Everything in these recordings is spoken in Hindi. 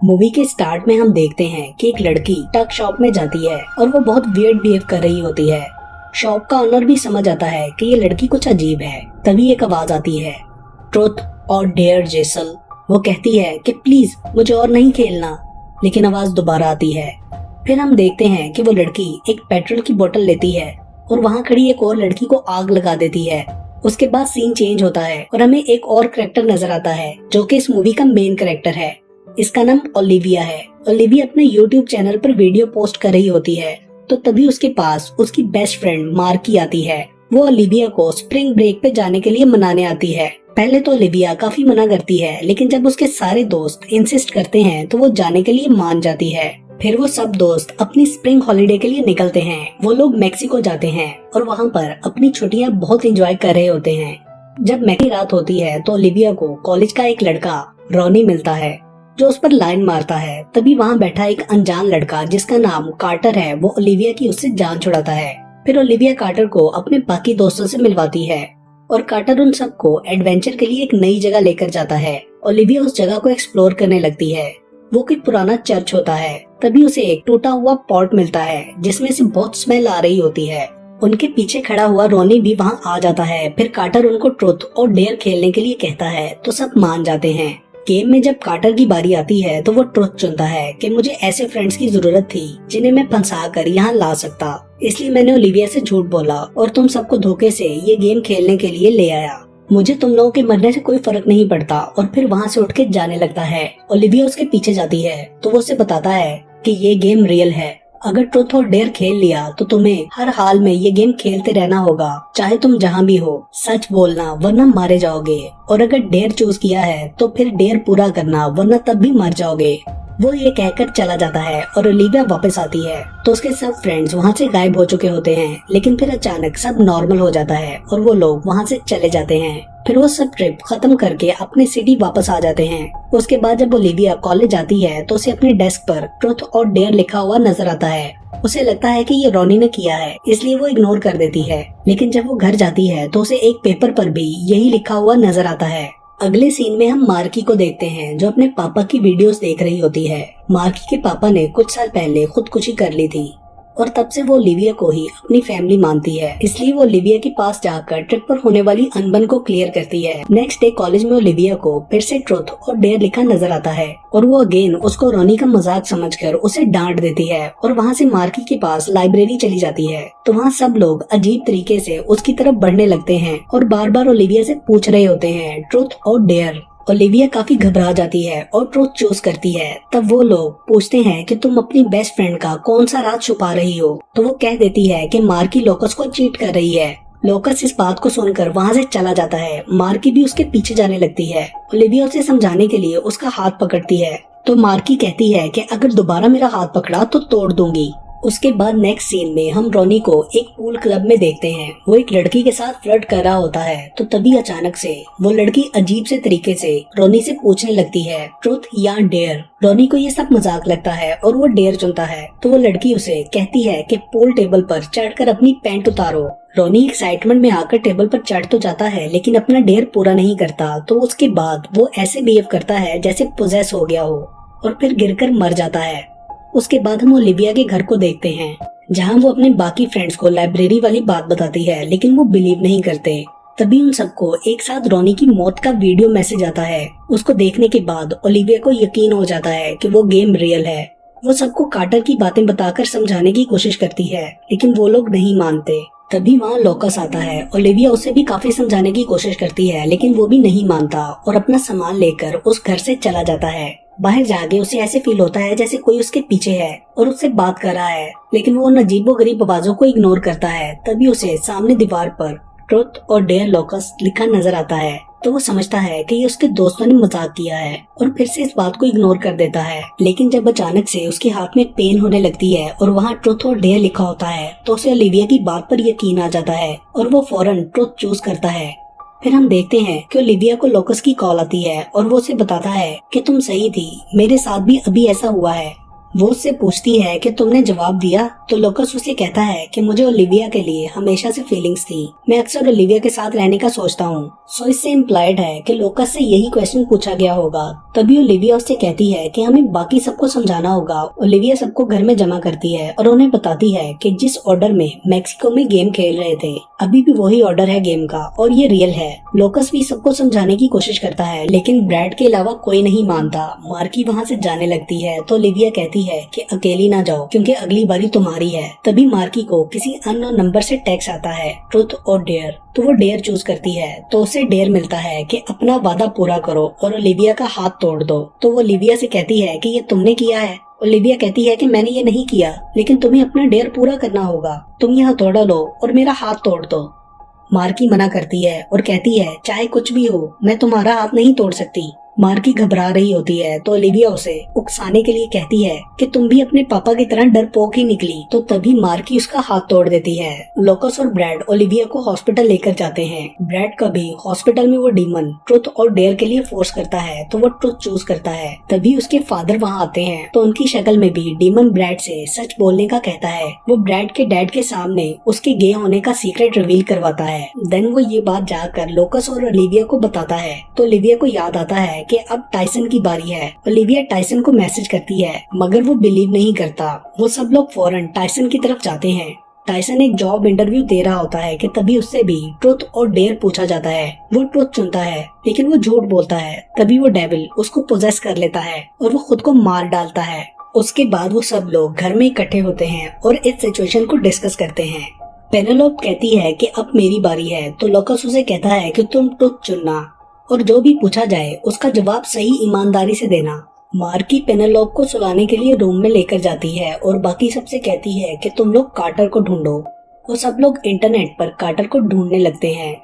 मूवी के स्टार्ट में हम देखते हैं कि एक लड़की टक शॉप में जाती है और वो बहुत वियर्ड बिहेव कर रही होती है। शॉप का ओनर भी समझ आता है कि ये लड़की कुछ अजीब है। तभी एक आवाज आती है, ट्रुथ और डेयर जेसल। वो कहती है कि प्लीज मुझे और नहीं खेलना, लेकिन आवाज दोबारा आती है। फिर हम देखते हैं कि वो लड़की एक पेट्रोल की बोतल लेती है और वहाँ खड़ी एक और लड़की को आग लगा देती है। उसके बाद सीन चेंज होता है और हमें एक और कैरेक्टर नजर आता है जो कि इस मूवी का मेन कैरेक्टर है। इसका नाम ओलिविया है। ओलिविया अपने YouTube चैनल पर वीडियो पोस्ट कर रही होती है, तो तभी उसके पास उसकी बेस्ट फ्रेंड मार्की आती है। वो ओलिविया को स्प्रिंग ब्रेक पे जाने के लिए मनाने आती है। पहले तो ओलिविया काफी मना करती है, लेकिन जब उसके सारे दोस्त इंसिस्ट करते हैं तो वो जाने के लिए मान जाती है। फिर वो सब दोस्त अपनी स्प्रिंग हॉलिडे के लिए निकलते हैं। वो लोग मेक्सिको जाते हैं और वहाँ पर अपनी छुट्टियाँ बहुत एंजॉय कर रहे होते हैं। जब मैकी रात होती है तो ओलिविया को कॉलेज का एक लड़का रॉनी मिलता है, जो उस पर लाइन मारता है। तभी वहाँ बैठा एक अनजान लड़का जिसका नाम कार्टर है, वो ओलिविया की उससे जान छुड़ाता है। फिर ओलिविया कार्टर को अपने बाकी दोस्तों से मिलवाती है और कार्टर उन सबको एडवेंचर के लिए एक नई जगह लेकर जाता है। ओलिविया उस जगह को एक्सप्लोर करने लगती है। वो कोई पुराना चर्च होता है। तभी उसे एक टूटा हुआ पॉट मिलता है जिसमें से बहुत स्मेल आ रही होती है। उनके पीछे खड़ा हुआ रोनी भी वहाँ आ जाता है। फिर कार्टर उनको ट्रुथ और डेयर खेलने के लिए कहता है तो सब मान जाते हैं। गेम में जब कार्टर की बारी आती है तो वो ट्रुथ चुनता है कि मुझे ऐसे फ्रेंड्स की जरूरत थी जिन्हें मैं फंसा कर यहाँ ला सकता, इसलिए मैंने ओलिविया से झूठ बोला और तुम सबको धोखे से ये गेम खेलने के लिए ले आया। मुझे तुम लोगों के मरने से कोई फर्क नहीं पड़ता। और फिर वहाँ से उठ के जाने लगता है। ओलिविया उसके पीछे जाती है तो वो उसे बताता है कि ये गेम रियल है। अगर ट्रुथ और डेयर खेल लिया तो तुम्हें हर हाल में ये गेम खेलते रहना होगा, चाहे तुम जहाँ भी हो। सच बोलना वरना मारे जाओगे, और अगर डेयर चूज किया है तो फिर डेयर पूरा करना वरना तब भी मर जाओगे। वो ये कहकर चला जाता है और ओलिविया वापस आती है तो उसके सब फ्रेंड्स वहाँ से गायब हो चुके होते हैं। लेकिन फिर अचानक सब नॉर्मल हो जाता है और वो लोग वहाँ से चले जाते हैं। फिर वो सब ट्रिप खत्म करके अपने सिटी वापस आ जाते हैं। उसके बाद जब ओलिविया कॉलेज आती है तो उसे अपने डेस्क पर ट्रुथ और डेयर लिखा हुआ नजर आता है। उसे लगता है कि ये रोनी ने किया है, इसलिए वो इग्नोर कर देती है। लेकिन जब वो घर जाती है तो उसे एक पेपर पर भी यही लिखा हुआ नजर आता है। अगले सीन में हम मार्की को देखते हैं जो अपने पापा की वीडियोस देख रही होती है। मार्की के पापा ने कुछ साल पहले खुदकुशी कर ली थी और तब से वो ओलिविया को ही अपनी फैमिली मानती है, इसलिए वो ओलिविया के पास जाकर ट्रिप पर होने वाली अनबन को क्लियर करती है। नेक्स्ट डे कॉलेज में ओलिविया को फिर से ट्रुथ और डेयर लिखा नजर आता है और वो अगेन उसको रोनी का मजाक समझकर उसे डांट देती है और वहाँ से मार्की के पास लाइब्रेरी चली जाती है। तो वहाँ सब लोग अजीब तरीके से उसकी तरफ बढ़ने लगते हैं और बार बार ओलिविया से पूछ रहे होते हैं ट्रुथ और डेयर। ओलिविया काफी घबरा जाती है और ट्रुथ चूज करती है। तब वो लोग पूछते हैं कि तुम अपनी बेस्ट फ्रेंड का कौन सा राज छुपा रही हो, तो वो कह देती है कि मार्की लोकस को चीट कर रही है। लोकस इस बात को सुनकर वहाँ से चला जाता है। मार्की भी उसके पीछे जाने लगती है। ओलिविया उसे समझाने के लिए उसका हाथ पकड़ती है तो मार्की कहती है कि अगर दोबारा मेरा हाथ पकड़ा तो तोड़ दूंगी। उसके बाद नेक्स्ट सीन में हम रोनी को एक पूल क्लब में देखते हैं। वो एक लड़की के साथ फ्लर्ट कर रहा होता है तो तभी अचानक से वो लड़की अजीब से तरीके से रोनी से पूछने लगती है ट्रुथ या डेयर। रोनी को ये सब मजाक लगता है और वो डेयर चुनता है। तो वो लड़की उसे कहती है कि पूल टेबल पर चढ़कर अपनी पैंट उतारो। रोनी एक्साइटमेंट में आकर टेबल पर चढ़ तो जाता है लेकिन अपना डेयर पूरा नहीं करता। तो उसके बाद वो ऐसे बिहेव करता है जैसे पोजेस हो गया हो और फिर गिरकर मर जाता है। उसके बाद हम ओलिविया के घर को देखते हैं जहां वो अपने बाकी फ्रेंड्स को लाइब्रेरी वाली बात बताती है, लेकिन वो बिलीव नहीं करते। तभी उन सबको एक साथ रोनी की मौत का वीडियो मैसेज आता है। उसको देखने के बाद ओलिविया को यकीन हो जाता है कि वो गेम रियल है। वो सबको कार्टर की बातें बताकर समझाने की कोशिश करती है, लेकिन वो लोग नहीं मानते। तभी वहाँ लोकस आता है। ओलिविया उसे भी काफी समझाने की कोशिश करती है, लेकिन वो भी नहीं मानता और अपना सामान लेकर उस घर से चला जाता है। बाहर जाके उसे ऐसे फील होता है जैसे कोई उसके पीछे है और उससे बात कर रहा है, लेकिन वो उन अजीबोगरीब आवाजों को इग्नोर करता है। तभी उसे सामने दीवार पर ट्रुथ और डेयर लोकस लिखा नजर आता है तो वो समझता है कि ये उसके दोस्तों ने मजाक किया है और फिर से इस बात को इग्नोर कर देता है। लेकिन जब अचानक से उसके हाथ में पेन होने लगती है और वहाँ ट्रुथ और डेयर लिखा होता है तो उसे ओलिविया की बात पर यकीन आ जाता है और वो फौरन ट्रुथ चूज करता है। फिर हम देखते हैं कि ओलिविया को लोकस की कॉल आती है और वो उसे बताता है कि तुम सही थी, मेरे साथ भी अभी ऐसा हुआ है। वो उससे पूछती है कि तुमने जवाब दिया, तो लोकस उसे कहता है कि मुझे ओलिविया के लिए हमेशा से फीलिंग्स थी, मैं अक्सर ओलिविया के साथ रहने का सोचता हूँ। सो इससे इम्प्लाइड है कि लोकस से यही क्वेश्चन पूछा गया होगा। तभी ओलिविया उससे कहती है कि हमें बाकी सबको समझाना होगा। ओलिविया सबको घर में जमा करती है और उन्हें बताती है कि जिस ऑर्डर में मैक्सिको में गेम खेल रहे थे अभी भी वही ऑर्डर है गेम का और ये रियल है। लोकस भी सबको समझाने की कोशिश करता है, लेकिन ब्रैड के अलावा कोई नहीं मानता। मार्की वहाँ से जाने लगती है तो ओलिविया कहती है कि अकेली ना जाओ क्योंकि अगली बारी तुम्हारी है। तभी मार्की को किसी अननोन नंबर से टेक्स्ट आता है, ट्रुथ और डेयर। तो वो डेयर चूज करती है तो उसे डेयर मिलता है कि अपना वादा पूरा करो और ओलिविया का हाथ तोड़ दो। तो वो ओलिविया से कहती है कि ये तुमने किया है। ओलिविया कहती है कि मैंने ये नहीं किया, लेकिन तुम्हें अपना डेयर पूरा करना होगा। तुम यह हथौड़ा लो और मेरा हाथ तोड़ दो। मार्की मना करती है और कहती है चाहे कुछ भी हो मैं तुम्हारा हाथ नहीं तोड़ सकती। मार्की घबरा रही होती है तो ओलिविया उसे उकसाने के लिए कहती है कि तुम भी अपने पापा की तरह डरपोक ही निकली। तो तभी मार्की उसका हाथ तोड़ देती है। लोकस और ब्रैड ओलिविया को हॉस्पिटल लेकर जाते हैं। ब्रैड का भी हॉस्पिटल में वो डीमन ट्रुथ और डेयर के लिए फोर्स करता है तो वो ट्रुथ चूज करता है। तभी उसके फादर वहाँ आते हैं तो उनकी शक्ल में भी डीमन ब्रैड से सच बोलने का कहता है। वो ब्रैड के डैड के सामने उसके गे होने का सीक्रेट रिवील करवाता है। देन वो ये बात जाकर लोकस और ओलिविया को बताता है तो ओलिविया को याद आता है कि अब टाइसन की बारी है। ओलिविया टाइसन को मैसेज करती है मगर वो बिलीव नहीं करता। वो सब लोग फौरन टाइसन की तरफ जाते हैं। टाइसन एक जॉब इंटरव्यू दे रहा होता है कि तभी उससे भी ट्रुथ और डेयर पूछा जाता है। वो ट्रुथ चुनता है लेकिन वो झूठ बोलता है। तभी वो डेविल उसको पोजेस कर लेता है और वो खुद को मार डालता है। उसके बाद वो सब लोग घर में इकट्ठे होते हैं और इस सिचुएशन को डिस्कस करते हैं। पेनेलोप कहती है कि अब मेरी बारी है तो लोकस उसे कहता है कि तुम ट्रुथ चुनना और जो भी पूछा जाए उसका जवाब सही ईमानदारी से देना। मार्की पेनेलोप को सुलाने के लिए रूम में लेकर जाती है और बाकी सबसे कहती है कि तुम लोग कार्टर को ढूंढो। वो सब लोग इंटरनेट पर कार्टर को ढूंढने लगते हैं।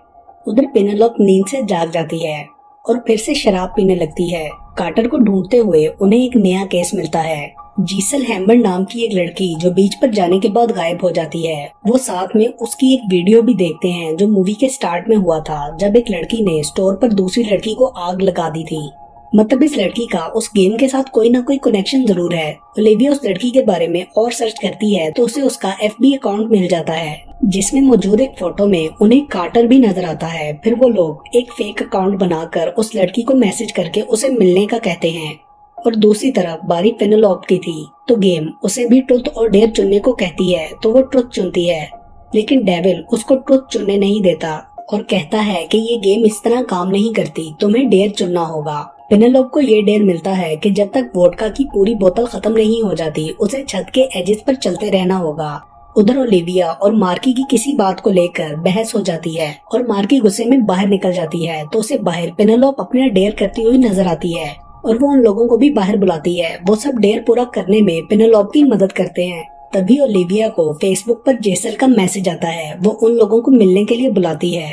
उधर पेनेलोप नींद से जाग जाती है और फिर से शराब पीने लगती है। कार्टर को ढूंढते हुए उन्हें एक नया केस मिलता है। जीसल हैम्बर नाम की एक लड़की जो बीच पर जाने के बाद गायब हो जाती है। वो साथ में उसकी एक वीडियो भी देखते हैं जो मूवी के स्टार्ट में हुआ था जब एक लड़की ने स्टोर पर दूसरी लड़की को आग लगा दी थी। मतलब इस लड़की का उस गेम के साथ कोई ना कोई कनेक्शन जरूर है। ओलिविया उस लड़की के बारे में और सर्च करती है तो उसे उसका FB अकाउंट मिल जाता है जिसमें मौजूद एक फोटो में उन्हें कार्टर भी नजर आता है। फिर वो लोग एक फेक अकाउंट बनाकर उस लड़की को मैसेज करके उसे मिलने का कहते हैं। और दूसरी तरफ बारी पेनेलोप की थी तो गेम उसे भी ट्रुथ और डेयर चुनने को कहती है तो वो ट्रुथ चुनती है, लेकिन डेविल उसको ट्रुथ चुनने नहीं देता और कहता है कि ये गेम इस तरह काम नहीं करती, तुम्हें डेयर चुनना होगा। पेनेलोप को ये डेयर मिलता है कि जब तक वोडका की पूरी बोतल खत्म नहीं हो जाती उसे छत के एजेस पर चलते रहना होगा। उधर ओलिविया और मार्की की किसी बात को लेकर बहस हो जाती है और मार्की गुस्से में बाहर निकल जाती है तो उसे बाहर पेनेलोप अपना डेयर करती हुई नजर आती है और वो उन लोगों को भी बाहर बुलाती है। वो सब डेयर पूरा करने में पेनेलोप की मदद करते हैं। तभी ओलिविया को फेसबुक पर जेसल का मैसेज आता है। वो उन लोगों को मिलने के लिए बुलाती है।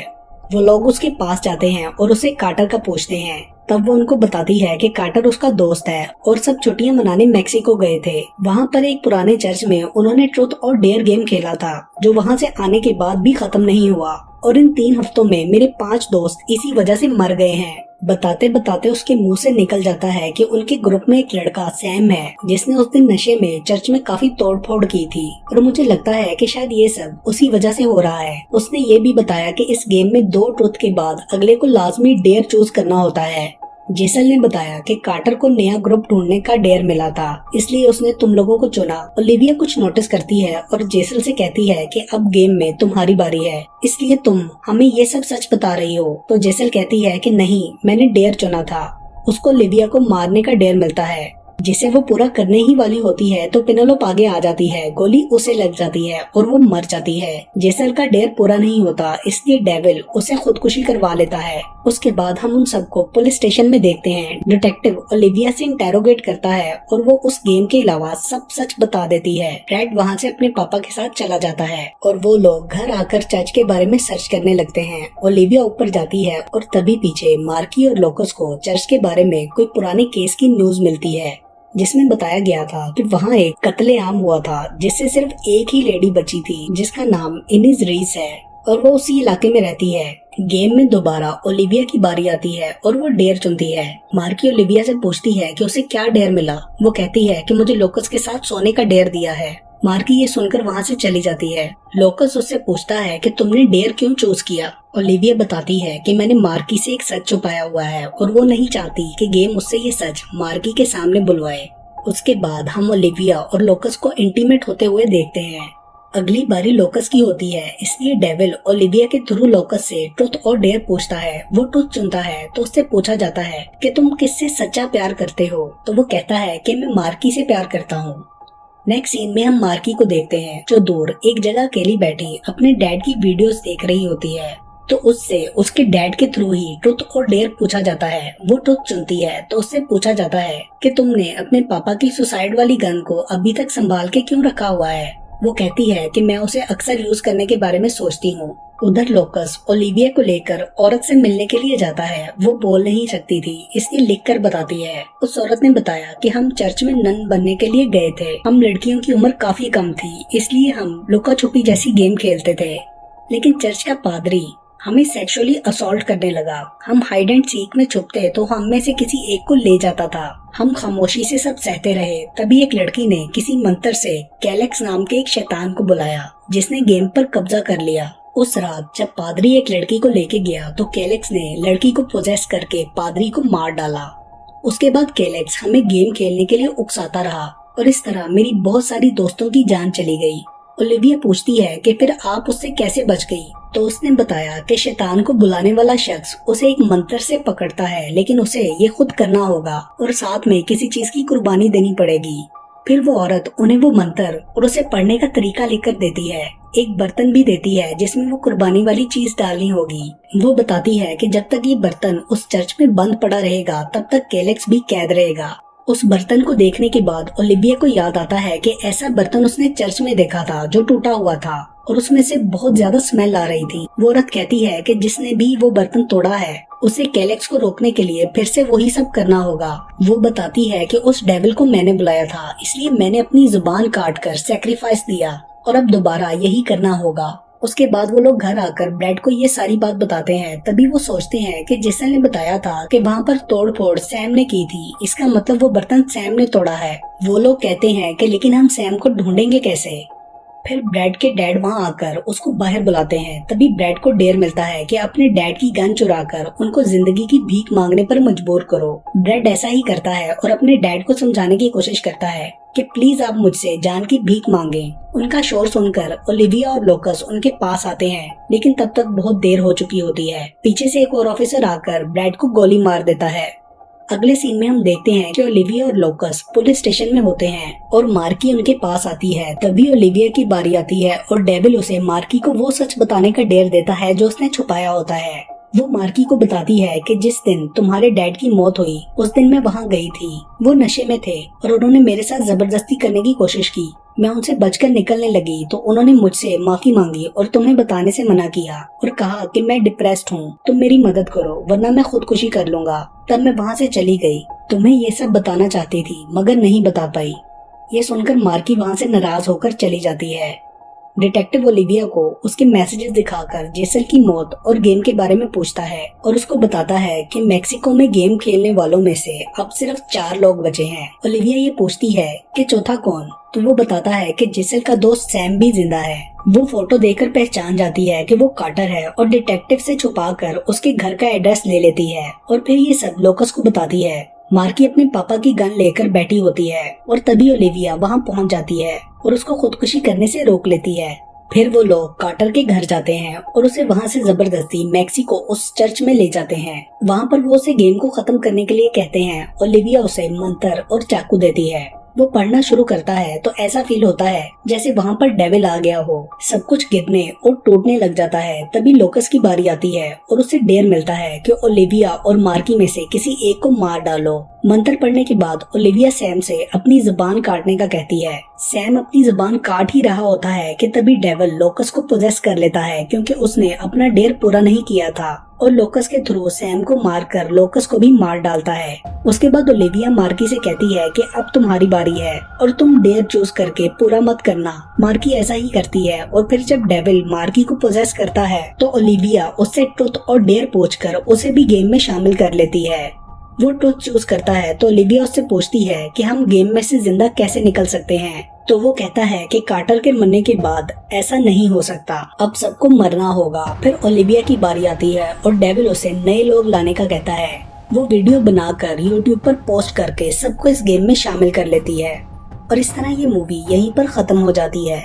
वो लोग उसके पास जाते हैं और उसे कार्टर का पूछते हैं। तब वो उनको बताती है कि कार्टर उसका दोस्त है और सब छुट्टियां मनाने मेक्सिको गए थे। वहाँ पर एक पुराने चर्च में उन्होंने ट्रुथ और डेयर गेम खेला था जो वहाँ से आने के बाद भी खत्म नहीं हुआ और इन 3 हफ्तों में मेरे 5 दोस्त इसी वजह से मर गए हैं। बताते बताते उसके मुंह से निकल जाता है कि उनके ग्रुप में एक लड़का सैम है जिसने उस दिन नशे में चर्च में काफी तोड़फोड़ की थी और मुझे लगता है कि शायद ये सब उसी वजह से हो रहा है। उसने ये भी बताया कि इस गेम में 2 ट्रुथ के बाद अगले को लाजमी डेयर चूज करना होता है। जेसल ने बताया कि कार्टर को नया ग्रुप ढूंढने का डेयर मिला था इसलिए उसने तुम लोगों को चुना। ओलिविया कुछ नोटिस करती है और जेसल से कहती है कि अब गेम में तुम्हारी बारी है इसलिए तुम हमें ये सब सच बता रही हो। तो जेसल कहती है कि नहीं, मैंने डेयर चुना था। उसको ओलिविया को मारने का डेयर मिलता है जिसे वो पूरा करने ही वाली होती है तो पेनेलोप आगे आ जाती है। गोली उसे लग जाती है और वो मर जाती है। जेसल का डेयर पूरा नहीं होता इसलिए डेविल उसे खुदकुशी करवा लेता है। उसके बाद हम उन सबको पुलिस स्टेशन में देखते हैं। डिटेक्टिव ओलिविया से इंटेरोगेट करता है और वो उस गेम के अलावा सब सच बता देती है। रेड वहाँ से अपने पापा के साथ चला जाता है और वो लोग घर आकर चर्च के बारे में सर्च करने लगते हैं। ओलिविया ऊपर जाती है और तभी पीछे मार्की और लोकस को चर्च के बारे में कोई पुराने केस की न्यूज मिलती है जिसमें बताया गया था कि वहाँ एक कत्लेआम हुआ था जिससे सिर्फ एक ही लेडी बची थी जिसका नाम इनिस रीस है और वो उसी इलाके में रहती है। गेम में दोबारा ओलिविया की बारी आती है और वो डेयर चुनती है। मार्की ओलिविया से पूछती है कि उसे क्या डेयर मिला। वो कहती है कि मुझे लोकस के साथ सोने का डेयर दिया है। मार्की ये सुनकर वहाँ से चली जाती है। लोकस उससे पूछता है कि तुमने डेयर क्यों चूज किया। ओलिविया बताती है कि मैंने मार्की से एक सच छुपाया हुआ है और वो नहीं चाहती कि गेम उससे ये सच मार्की के सामने बुलवाए। उसके बाद हम ओलिविया और लोकस को इंटीमेट होते हुए देखते हैं। अगली बारी लोकस की होती है, इसलिए डेविल ओलिविया के थ्रू लोकस से ट्रुथ और डेयर पूछता है। वो ट्रुथ चुनता है तो उससे पूछा जाता है कि तुम किससे सच्चा प्यार करते हो, तो वो कहता है कि मैं मार्की से प्यार करता हूँ। नेक्स्ट सीन में हम मार्की को देखते हैं जो दूर एक जगह अकेली बैठी अपने डैड की वीडियोस देख रही होती है। तो उससे उसके डैड के थ्रू ही ट्रुथ और डेयर पूछा जाता है। वो ट्रुथ चुनती है तो उससे पूछा जाता है कि तुमने अपने पापा की सुसाइड वाली गन को अभी तक संभाल के क्यों रखा हुआ है। वो कहती है कि मैं उसे अक्सर यूज करने के बारे में सोचती हूँ। उधर लोकस ओलिविया को लेकर औरत से मिलने के लिए जाता है। वो बोल नहीं सकती थी, इसलिए लिखकर बताती है। उस औरत ने बताया कि हम चर्च में नन बनने के लिए गए थे। हम लड़कियों की उम्र काफी कम थी, इसलिए हम लुका छुपी जैसी गेम खेलते थे। लेकिन चर्च का पादरी हमें सेक्सुअली असॉल्ट करने लगा। हम हाइड एंड सीक में छुपते तो हम में से किसी एक को ले जाता था। हम खामोशी से सब सहते रहे। तभी एक लड़की ने किसी मंत्र से कैलेक्स नाम के एक शैतान को बुलाया जिसने गेम पर कब्जा कर लिया। उस रात जब पादरी एक लड़की को लेके गया तो कैलेक्स ने लड़की को पोजेस करके पादरी को मार डाला। उसके बाद कैलेक्स हमें गेम खेलने के लिए उकसाता रहा और इस तरह मेरी बहुत सारी दोस्तों की जान चली गई। ओलिविया पूछती है कि फिर आप उससे कैसे बच गई। तो उसने बताया कि शैतान को बुलाने वाला शख्स उसे एक मंत्र से पकड़ता है, लेकिन उसे ये खुद करना होगा और साथ में किसी चीज की कुर्बानी देनी पड़ेगी। फिर वो औरत उन्हें वो मंत्र और उसे पढ़ने का तरीका लिखकर देती है। एक बर्तन भी देती है जिसमें वो कुर्बानी वाली चीज डालनी होगी। वो बताती है कि जब तक ये बर्तन उस चर्च में बंद पड़ा रहेगा तब तक कैलेक्स भी कैद रहेगा। उस बर्तन को देखने के बाद ओलिविया को याद आता है कि ऐसा बर्तन उसने चर्च में देखा था जो टूटा हुआ था और उसमें से बहुत ज्यादा स्मेल आ रही थी। वो औरत कहती है कि जिसने भी वो बर्तन तोड़ा है उसे कैलेक्स को रोकने के लिए फिर से वही सब करना होगा। वो बताती है कि उस डेविल को मैंने बुलाया था, इसलिए मैंने अपनी जुबान काट कर सैक्रिफाइस दिया और अब दोबारा यही करना होगा। उसके बाद वो लोग घर आकर ब्रैड को ये सारी बात बताते हैं। तभी वो सोचते हैं कि जिसल ने बताया था कि वहाँ पर तोड़ फोड़ सैम ने की थी, इसका मतलब वो बर्तन सैम ने तोड़ा है। वो लोग कहते हैं कि लेकिन हम सैम को ढूंढेंगे कैसे। फिर ब्रैड के डैड वहाँ आकर उसको बाहर बुलाते हैं। तभी ब्रैड को डेयर मिलता है कि अपने डैड की गन चुराकर उनको जिंदगी की भीख मांगने पर मजबूर करो। ब्रैड ऐसा ही करता है और अपने डैड को समझाने की कोशिश करता है कि प्लीज आप मुझसे जान की भीख मांगे। उनका शोर सुनकर ओलिविया और लोकस उनके पास आते हैं, लेकिन तब तक बहुत देर हो चुकी होती है। पीछे से एक और ऑफिसर आकर ब्रैड को गोली मार देता है। अगले सीन में हम देखते हैं कि ओलिविया और लोकस पुलिस स्टेशन में होते हैं और मार्की उनके पास आती है। तभी ओलिविया की बारी आती है और डेविल उसे मार्की को वो सच बताने का डेयर देता है जो उसने छुपाया होता है। वो मार्की को बताती है कि जिस दिन तुम्हारे डैड की मौत हुई उस दिन मैं वहाँ गई थी। वो नशे में थे और उन्होंने मेरे साथ जबरदस्ती करने की कोशिश की। मैं उनसे बचकर निकलने लगी तो उन्होंने मुझसे माफी मांगी और तुम्हें बताने से मना किया और कहा कि मैं डिप्रेस्ड हूँ, तुम मेरी मदद करो वरना मैं खुदकुशी कर लूंगा। तब मैं वहाँ से चली गई। तुम्हें ये सब बताना चाहती थी मगर नहीं बता पाई। ये सुनकर मार्की वहाँ से नाराज होकर चली जाती है। डिटेक्टिव ओलिविया को उसके मैसेजेस दिखाकर जेसल की मौत और गेम के बारे में पूछता है और उसको बताता है कि मेक्सिको में गेम खेलने वालों में से अब सिर्फ 4 लोग बचे हैं। ओलिविया ये पूछती है कि चौथा कौन, तो वो बताता है कि जेसल का दोस्त सैम भी जिंदा है। वो फोटो देखकर पहचान जाती है कि वो कार्टर है और डिटेक्टिव से छुपाकर उसके घर का एड्रेस ले लेती है और फिर ये सब लोकस को बताती है। मार्की अपने पापा की गन लेकर बैठी होती है और तभी ओलिविया वहाँ पहुँच जाती है और उसको खुदकुशी करने से रोक लेती है। फिर वो लोग कार्टर के घर जाते हैं और उसे वहाँ से जबरदस्ती मेक्सिको उस चर्च में ले जाते हैं। वहाँ पर वो उसे गेम को खत्म करने के लिए कहते हैं। ओलिविया उसे मंत्र और चाकू देती है। वो पढ़ना शुरू करता है तो ऐसा फील होता है जैसे वहाँ पर डेविल आ गया हो। सब कुछ गिरने और टूटने लग जाता है। तभी लोकस की बारी आती है और उसे डेयर मिलता है कि ओलिविया और मार्की में से किसी एक को मार डालो। मंत्र पढ़ने के बाद ओलिविया सैम से अपनी जुबान काटने का कहती है। सैम अपनी जुबान काट ही रहा होता है कि तभी डेविल लोकस को पोजेस कर लेता है क्योंकि उसने अपना डेयर पूरा नहीं किया था। और लोकस के थ्रू सैम को मारकर लोकस को भी मार डालता है। उसके बाद ओलिविया मार्की से कहती है कि अब तुम्हारी बारी है और तुम डेयर चूज करके पूरा मत करना। मार्की ऐसा ही करती है और फिर जब डेविल मार्की को पोजेस करता है तो ओलिविया उससे ट्रुथ और डेयर पूछकर उसे भी गेम में शामिल कर लेती है। वो ट्रुथ चूज करता है तो ओलिविया उससे पूछती है कि हम गेम में से जिंदा कैसे निकल सकते हैं। तो वो कहता है कि कार्टर के मरने के बाद ऐसा नहीं हो सकता, अब सबको मरना होगा। फिर ओलिविया की बारी आती है और डेविल उसे नए लोग लाने का कहता है। वो वीडियो बनाकर यूट्यूब पर पोस्ट करके सबको इस गेम में शामिल कर लेती है और इस तरह ये मूवी यहीं पर खत्म हो जाती है।